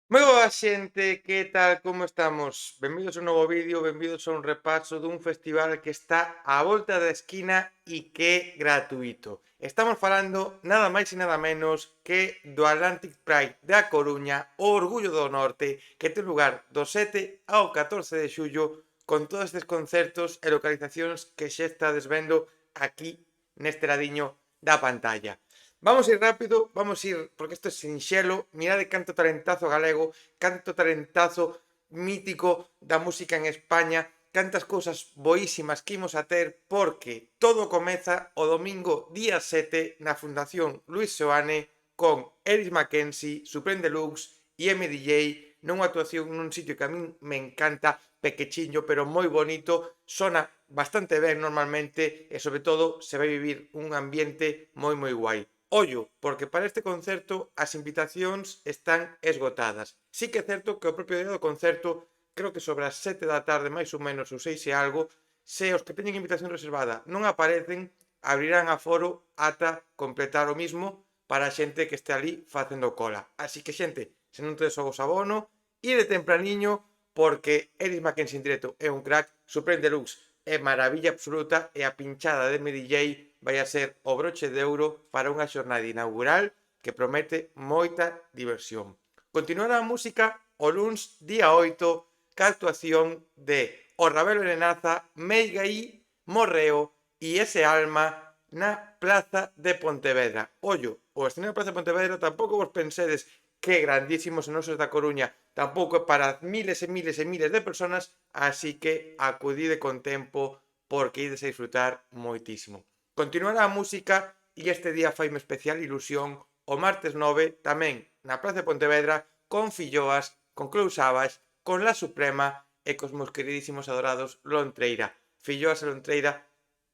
Moi boa xente, que tal, como estamos? Benvidos a un novo vídeo, benvidos a un repaso dun festival que está á volta da esquina e que é gratuito. Estamos falando nada máis e nada menos que do Atlantic Pride da Coruña, o Orgullo do Norte, que ten lugar do 7 ao 14 de xullo con todos estes concertos e localizacións que xa estades vendo aquí neste ladiño da pantalla. Vamos a ir rápido, vamos a ir, porque isto é sinxelo, mirade canto talentazo galego, canto talentazo mítico da música en España, cantas cousas boísimas que imos a ter, porque todo comeza o domingo día 7 na Fundación Luis Seoane con Eris Mackenzie, Supreme Deluxe e MDJ nunha actuación nun sitio que a min me encanta, pequechiño pero moi bonito, sona bastante ben normalmente e sobre todo se vai vivir un ambiente moi moi guai. Ollo, porque para este concerto as invitacións están esgotadas. Sí que é certo que o propio día do concerto, creo que sobre as 7 da tarde máis ou menos, ou 6 e algo, se os que teñen invitación reservada non aparecen, abrirán aforo ata completar o mismo para a xente que este ali facendo cola. Así que xente, se non tedes o vos abono, ide tempraniño porque Eris Mackenzie en directo é un crack, Supreme Deluxe é maravilla absoluta e a pinchada de MDJ vai a ser o broche de ouro para unha xornada inaugural que promete moita diversión. Continuará a música o luns día 8 ca actuación de O Ravelo Lenaza, Meigaí, Morreo e Ese Alma na Plaza de Pontevedra. Ollo, o escenario da Plaza de Pontevedra tampouco vos pensedes que grandísimos e nosos da Coruña, tampouco é para miles e miles e miles de personas, así que acudide con tempo porque ides a disfrutar moitísimo. Continuará a música e este día faime especial ilusión o martes 9 tamén na Praza de Pontevedra con Filloas, con Clou Sabas, con La Suprema e cos meus queridísimos adorados Lontreira. Filloas e Lontreira,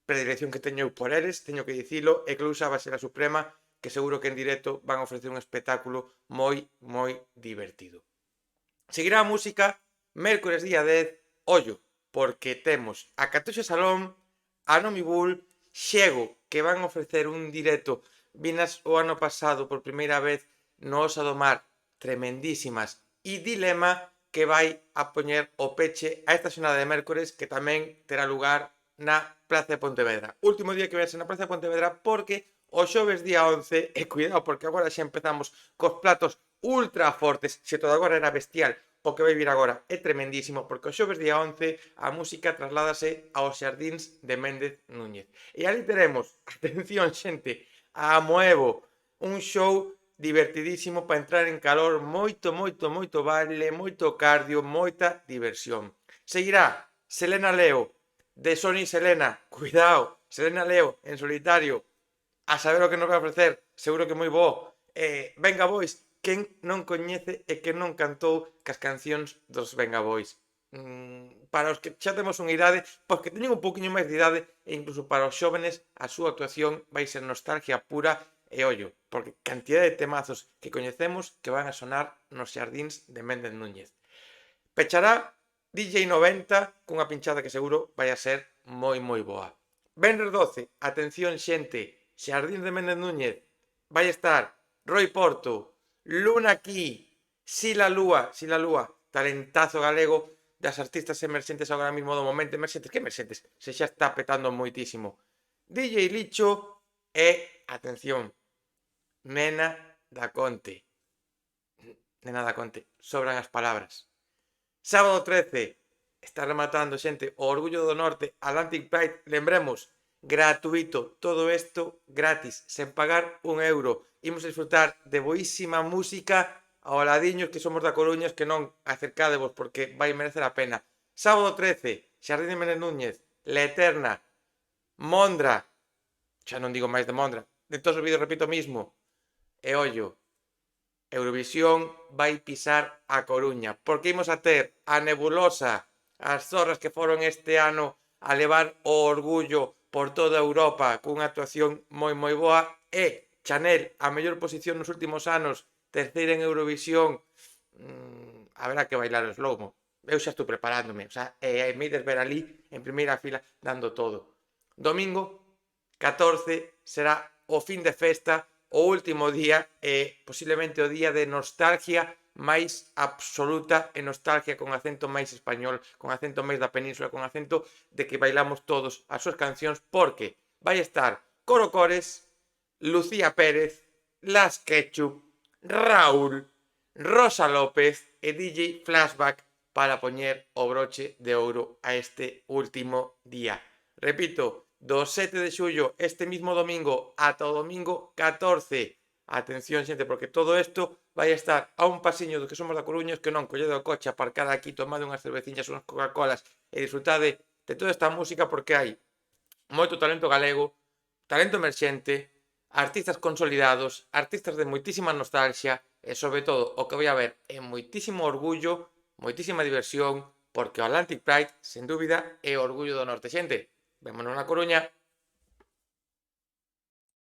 predilección que teño por eles, teño que dicilo, e Clou Sabas e La Suprema, que seguro que en directo van a ofrecer un espectáculo moi, moi divertido. Seguirá a música mércores día 10, ollo, porque temos a Catoxa Salón, a Nomi Bull, Xego, que van ofrecer un directo, vinas o ano pasado por primeira vez no Osa do Mar, tremendísimas, e Dilema, que vai a poñer o peche a esta xornada de mércores, que tamén terá lugar na Praza de Pontevedra. Último día que vai ser na Praza de Pontevedra, porque o xoves día 11, e cuidado porque agora xa empezamos cos platos ultra fortes, se todo agora era bestial, o que vai vir agora é tremendísimo, porque o xoves día 11 a música trasládase aos xardíns de Méndez Núñez. E ali teremos, atención xente, a Moevo, un show divertidísimo para entrar en calor, moito, moito, moito baile, moito cardio, moita diversión. Seguirá Selena Leo, de Sony Selena, cuidado, Selena Leo en solitario, a saber o que nos vai ofrecer, seguro que moi bo. Venga Boys, quen non coñece e quen non cantou cas cancións dos Venga Boys. Para os que xa temos unha idade, pois que teñen un poquinho máis de idade, e incluso para os xóvenes, a súa actuación vai ser nostalgia pura e ollo, porque cantidad de temazos que coñecemos que van a sonar nos xardíns de Méndez Núñez. Pechará DJ 90 cunha pinchada que seguro vai a ser moi moi boa. Venres 12, atención xente, Xardín de Méndez Núñez, vai estar Roi Porto, Luna aquí, Sila Lúa, talentazo galego das artistas emerxentes agora mismo do momento, emerxentes, que emerxentes? Se xa está petando moitísimo. DJ Licho e, atención, Nena da Conte. Nena da Conte, sobran as palabras. Sábado 13, está rematando xente o Orgullo do Norte, Atlantic Pride, lembremos, gratuito, todo isto gratis, sen pagar un euro. Imos a disfrutar de boísima música ao ladiños que somos da Coruña, que non acercadevos porque vai merecer a pena. Sábado 13, Xardín de Méndez Núñez, La Eterna, Mondra, xa non digo máis de Mondra, de todos os vídeos repito mismo, e ollo, Eurovisión vai pisar a Coruña, porque imos a ter a Nebulosa, as zorras que foron este ano a levar o orgullo por toda Europa cunha actuación moi moi boa, e Chanel, a mellor posición nos últimos anos, terceira en Eurovisión, haberá que bailar o slow-mo. Eu xa estou preparándome, o sea, me ides ver ali en primeira fila dando todo. Domingo 14 será o fin de festa, o último día e posiblemente o día de nostalgia máis absoluta e nostalgia, con acento máis español, con acento máis da península, con acento de que bailamos todos as súas cancións, porque vai estar Coro Cores, Lucía Pérez, Las Ketchup, Raúl, Rosa López e DJ Flashback para poñer o broche de ouro a este último día. Repito, do 7 de xullo, este mismo domingo, ata o domingo 14. Atención, xente, porque todo isto vai estar a un pasiño do que somos da Coruña, que non colledo o coche, aparcada aquí, tomade unhas cerveciñas, unhas Coca-Colas e disfrutade de toda esta música, porque hai moito talento galego, talento emerxente, artistas consolidados, artistas de moitísima nostalgia e, sobre todo, o que vai haber é moitísimo orgullo, moitísima diversión, porque o Atlantic Pride, sen dúbida, é o orgullo do norte. Xente, vémonos na Coruña.